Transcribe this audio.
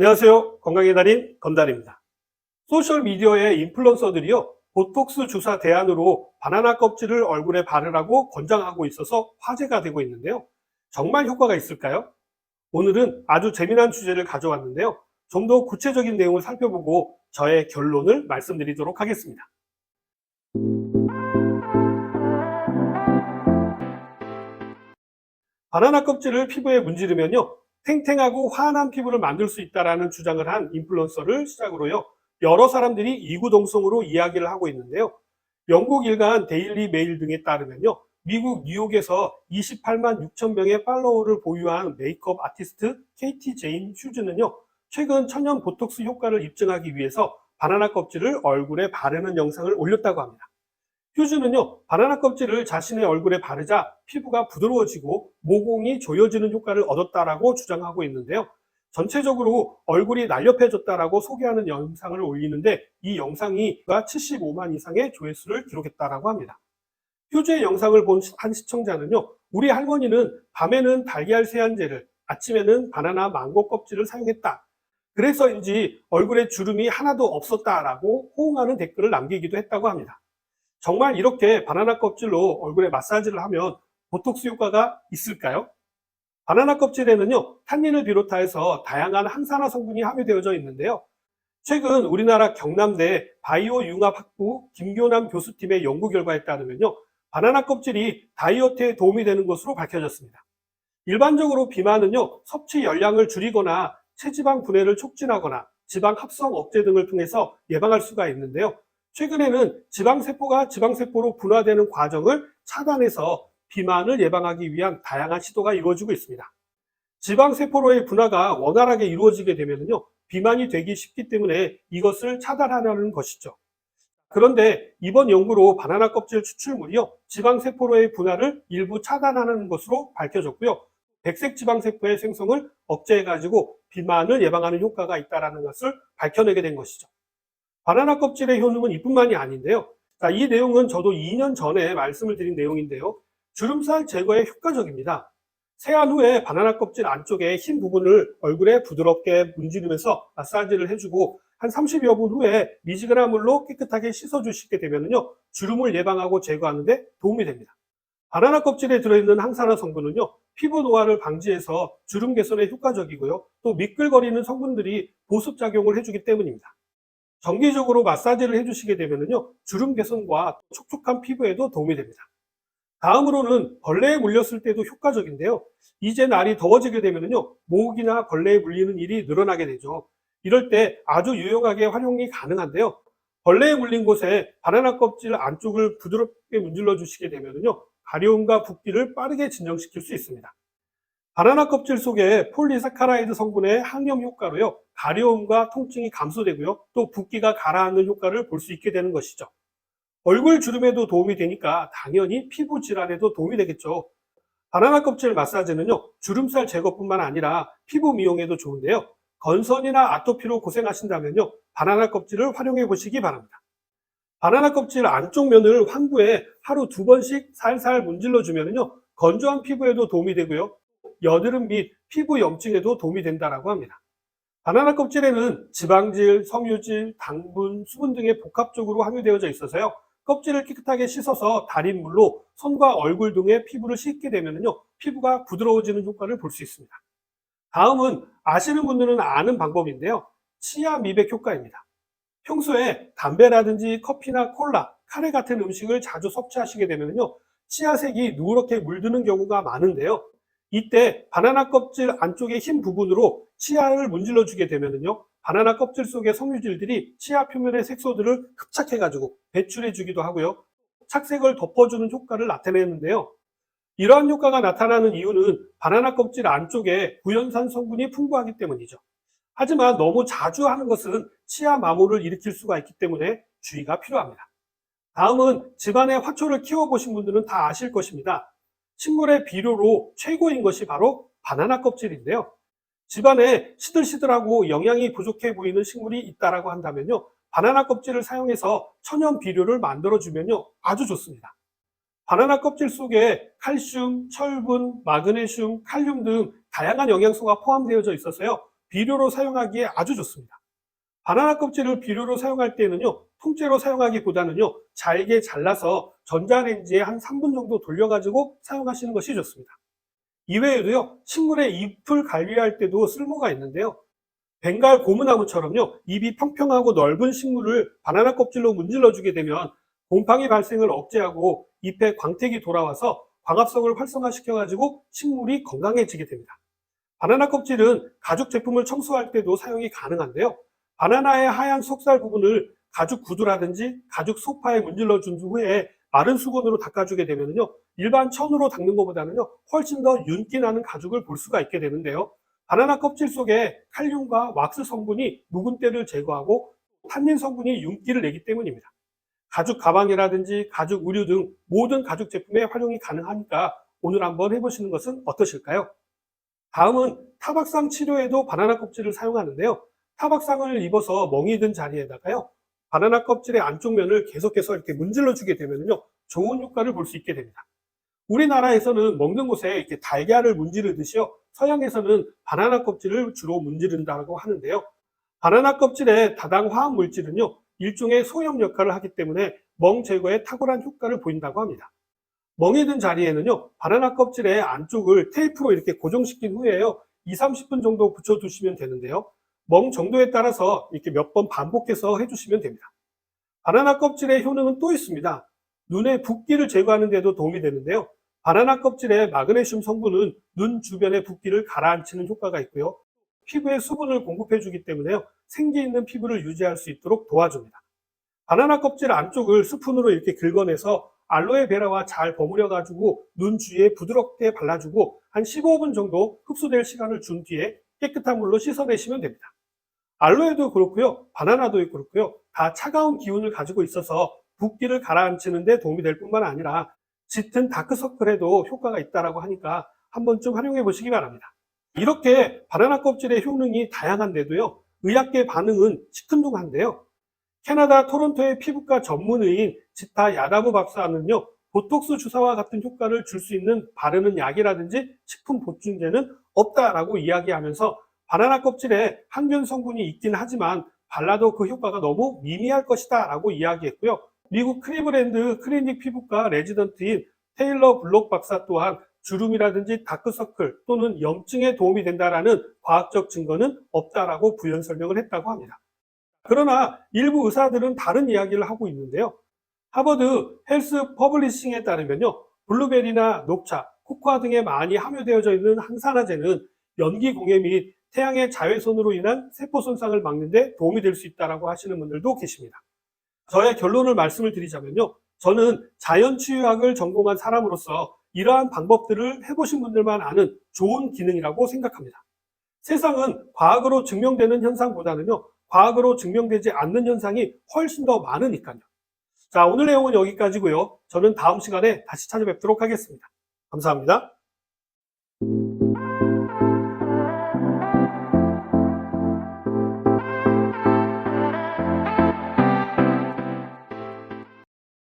안녕하세요. 건강의 달인 건달입니다. 소셜미디어의 인플루언서들이요, 보톡스 주사 대안으로 바나나 껍질을 얼굴에 바르라고 권장하고 있어서 화제가 되고 있는데요. 정말 효과가 있을까요? 오늘은 아주 재미난 주제를 가져왔는데요. 좀 더 구체적인 내용을 살펴보고 저의 결론을 말씀드리도록 하겠습니다. 바나나 껍질을 피부에 문지르면요, 탱탱하고 환한 피부를 만들 수 있다는 주장을 한 인플루언서를 시작으로요, 여러 사람들이 이구동성으로 이야기를 하고 있는데요. 영국 일간 데일리 메일 등에 따르면요, 미국 뉴욕에서 28만 6천 명의 팔로워를 보유한 메이크업 아티스트 KT 제인 휴즈는요, 최근 천연 보톡스 효과를 입증하기 위해서 바나나 껍질을 얼굴에 바르는 영상을 올렸다고 합니다. 휴즈는요, 바나나 껍질을 자신의 얼굴에 바르자 피부가 부드러워지고 모공이 조여지는 효과를 얻었다라고 주장하고 있는데요. 전체적으로 얼굴이 날렵해졌다라고 소개하는 영상을 올리는데, 이 영상이 75만 이상의 조회수를 기록했다라고 합니다. 휴즈의 영상을 본 한 시청자는요, 우리 할머니는 밤에는 달걀 세안제를, 아침에는 바나나 망고 껍질을 사용했다, 그래서인지 얼굴에 주름이 하나도 없었다라고 호응하는 댓글을 남기기도 했다고 합니다. 정말 이렇게 바나나 껍질로 얼굴에 마사지를 하면 보톡스 효과가 있을까요? 바나나 껍질에는요, 탄닌을 비롯해서 다양한 항산화 성분이 함유되어져 있는데요. 최근 우리나라 경남대 바이오 융합학부 김교남 교수팀의 연구 결과에 따르면요, 바나나 껍질이 다이어트에 도움이 되는 것으로 밝혀졌습니다. 일반적으로 비만은요, 섭취 열량을 줄이거나 체지방 분해를 촉진하거나 지방 합성 억제 등을 통해서 예방할 수가 있는데요. 최근에는 지방세포가 지방세포로 분화되는 과정을 차단해서 비만을 예방하기 위한 다양한 시도가 이루어지고 있습니다. 지방세포로의 분화가 원활하게 이루어지게 되면요, 비만이 되기 쉽기 때문에 이것을 차단하려는 것이죠. 그런데 이번 연구로 바나나 껍질 추출물이요, 지방세포로의 분화를 일부 차단하는 것으로 밝혀졌고요. 백색 지방세포의 생성을 억제해가지고 비만을 예방하는 효과가 있다는 것을 밝혀내게 된 것이죠. 바나나 껍질의 효능은 이뿐만이 아닌데요. 자, 이 내용은 저도 2년 전에 말씀을 드린 내용인데요. 주름살 제거에 효과적입니다. 세안 후에 바나나 껍질 안쪽에 흰 부분을 얼굴에 부드럽게 문지르면서 마사지를 해주고 한 30여 분 후에 미지근한 물로 깨끗하게 씻어주시게 되면요, 주름을 예방하고 제거하는 데 도움이 됩니다. 바나나 껍질에 들어있는 항산화 성분은요, 피부 노화를 방지해서 주름 개선에 효과적이고요, 또 미끌거리는 성분들이 보습작용을 해주기 때문입니다. 정기적으로 마사지를 해주시게 되면요, 주름 개선과 촉촉한 피부에도 도움이 됩니다. 다음으로는 벌레에 물렸을 때도 효과적인데요. 이제 날이 더워지게 되면요, 모기나 벌레에 물리는 일이 늘어나게 되죠. 이럴 때 아주 유용하게 활용이 가능한데요. 벌레에 물린 곳에 바나나 껍질 안쪽을 부드럽게 문질러 주시게 되면요, 가려움과 붓기를 빠르게 진정시킬 수 있습니다. 바나나 껍질 속에 폴리사카라이드 성분의 항염 효과로요, 가려움과 통증이 감소되고요, 또 붓기가 가라앉는 효과를 볼 수 있게 되는 것이죠. 얼굴 주름에도 도움이 되니까 당연히 피부 질환에도 도움이 되겠죠. 바나나 껍질 마사지는요, 주름살 제거뿐만 아니라 피부 미용에도 좋은데요. 건선이나 아토피로 고생하신다면요, 바나나 껍질을 활용해 보시기 바랍니다. 바나나 껍질 안쪽 면을 환부에 하루 2번씩 살살 문질러 주면요, 건조한 피부에도 도움이 되고요, 여드름 및 피부 염증에도 도움이 된다고 합니다. 바나나 껍질에는 지방질, 섬유질, 당분, 수분 등의 복합적으로 함유되어져 있어서요, 껍질을 깨끗하게 씻어서 달인 물로 손과 얼굴 등의 피부를 씻게 되면요, 피부가 부드러워지는 효과를 볼 수 있습니다. 다음은 아시는 분들은 아는 방법인데요. 치아 미백 효과입니다. 평소에 담배라든지 커피나 콜라, 카레 같은 음식을 자주 섭취하시게 되면요, 치아색이 누렇게 물드는 경우가 많은데요. 이때 바나나 껍질 안쪽의 흰 부분으로 치아를 문질러 주게 되면요, 바나나 껍질 속의 섬유질들이 치아 표면의 색소들을 흡착해가지고 배출해 주기도 하고요, 착색을 덮어주는 효과를 나타내는데요. 이러한 효과가 나타나는 이유는 바나나 껍질 안쪽에 구연산 성분이 풍부하기 때문이죠. 하지만 너무 자주 하는 것은 치아 마모를 일으킬 수가 있기 때문에 주의가 필요합니다. 다음은 집안에 화초를 키워보신 분들은 다 아실 것입니다. 식물의 비료로 최고인 것이 바로 바나나 껍질인데요. 집안에 시들시들하고 영양이 부족해 보이는 식물이 있다라고 한다면요, 바나나 껍질을 사용해서 천연 비료를 만들어주면요, 아주 좋습니다. 바나나 껍질 속에 칼슘, 철분, 마그네슘, 칼륨 등 다양한 영양소가 포함되어 있어서요, 비료로 사용하기에 아주 좋습니다. 바나나 껍질을 비료로 사용할 때는요, 통째로 사용하기보다는요, 잘게 잘라서 전자레인지에 한 3분 정도 돌려가지고 사용하시는 것이 좋습니다. 이외에도요, 식물의 잎을 관리할 때도 쓸모가 있는데요. 벵갈 고무나무처럼요, 잎이 평평하고 넓은 식물을 바나나 껍질로 문질러 주게 되면 곰팡이 발생을 억제하고 잎에 광택이 돌아와서 광합성을 활성화시켜가지고 식물이 건강해지게 됩니다. 바나나 껍질은 가죽 제품을 청소할 때도 사용이 가능한데요. 바나나의 하얀 속살 부분을 가죽 구두라든지 가죽 소파에 문질러 준 후에 마른 수건으로 닦아주게 되면요, 일반 천으로 닦는 것보다는요, 훨씬 더 윤기 나는 가죽을 볼 수가 있게 되는데요. 바나나 껍질 속에 칼륨과 왁스 성분이 묵은 때를 제거하고 탄닌 성분이 윤기를 내기 때문입니다. 가죽 가방이라든지 가죽 의류 등 모든 가죽 제품에 활용이 가능하니까 오늘 한번 해보시는 것은 어떠실까요? 다음은 타박상 치료에도 바나나 껍질을 사용하는데요. 타박상을 입어서 멍이 든 자리에다가요, 바나나 껍질의 안쪽 면을 계속해서 이렇게 문질러 주게 되면요, 좋은 효과를 볼 수 있게 됩니다. 우리나라에서는 먹는 곳에 이렇게 달걀을 문지르듯이요, 서양에서는 바나나 껍질을 주로 문지른다고 하는데요. 바나나 껍질의 다당 화학 물질은요, 일종의 소염 역할을 하기 때문에 멍 제거에 탁월한 효과를 보인다고 합니다. 멍이 든 자리에는요, 바나나 껍질의 안쪽을 테이프로 이렇게 고정시킨 후에요, 2, 30분 정도 붙여두시면 되는데요. 멍 정도에 따라서 이렇게 몇 번 반복해서 해주시면 됩니다. 바나나 껍질의 효능은 또 있습니다. 눈의 붓기를 제거하는 데도 도움이 되는데요. 바나나 껍질의 마그네슘 성분은 눈 주변의 붓기를 가라앉히는 효과가 있고요. 피부에 수분을 공급해 주기 때문에요, 생기 있는 피부를 유지할 수 있도록 도와줍니다. 바나나 껍질 안쪽을 스푼으로 이렇게 긁어내서 알로에베라와 잘 버무려 가지고 눈 주위에 부드럽게 발라주고 한 15분 정도 흡수될 시간을 준 뒤에 깨끗한 물로 씻어내시면 됩니다. 알로에도 그렇고요, 바나나도 그렇고요, 다 차가운 기운을 가지고 있어서 붓기를 가라앉히는 데 도움이 될 뿐만 아니라 짙은 다크서클에도 효과가 있다고 하니까 한 번쯤 활용해 보시기 바랍니다. 이렇게 바나나 껍질의 효능이 다양한데도요, 의학계 반응은 시큰둥한데요. 캐나다 토론토의 피부과 전문의인 지타 야다부 박사는요, 보톡스 주사와 같은 효과를 줄 수 있는 바르는 약이라든지 식품 보충제는 없다라고 이야기하면서 바나나 껍질에 항균 성분이 있긴 하지만 발라도 그 효과가 너무 미미할 것이다 라고 이야기했고요. 미국 클리브랜드 클리닉 피부과 레지던트인 테일러 블록 박사 또한 주름이라든지 다크서클 또는 염증에 도움이 된다라는 과학적 증거는 없다라고 부연 설명을 했다고 합니다. 그러나 일부 의사들은 다른 이야기를 하고 있는데요. 하버드 헬스 퍼블리싱에 따르면요, 블루베리나 녹차, 코코아 등에 많이 함유되어져 있는 항산화제는 연기 공해 및 태양의 자외선으로 인한 세포 손상을 막는 데 도움이 될 수 있다고 하시는 분들도 계십니다. 저의 결론을 말씀을 드리자면요, 저는 자연치유학을 전공한 사람으로서 이러한 방법들을 해보신 분들만 아는 좋은 기능이라고 생각합니다. 세상은 과학으로 증명되는 현상보다는요, 과학으로 증명되지 않는 현상이 훨씬 더 많으니까요. 자, 오늘 내용은 여기까지고요. 저는 다음 시간에 다시 찾아뵙도록 하겠습니다. 감사합니다.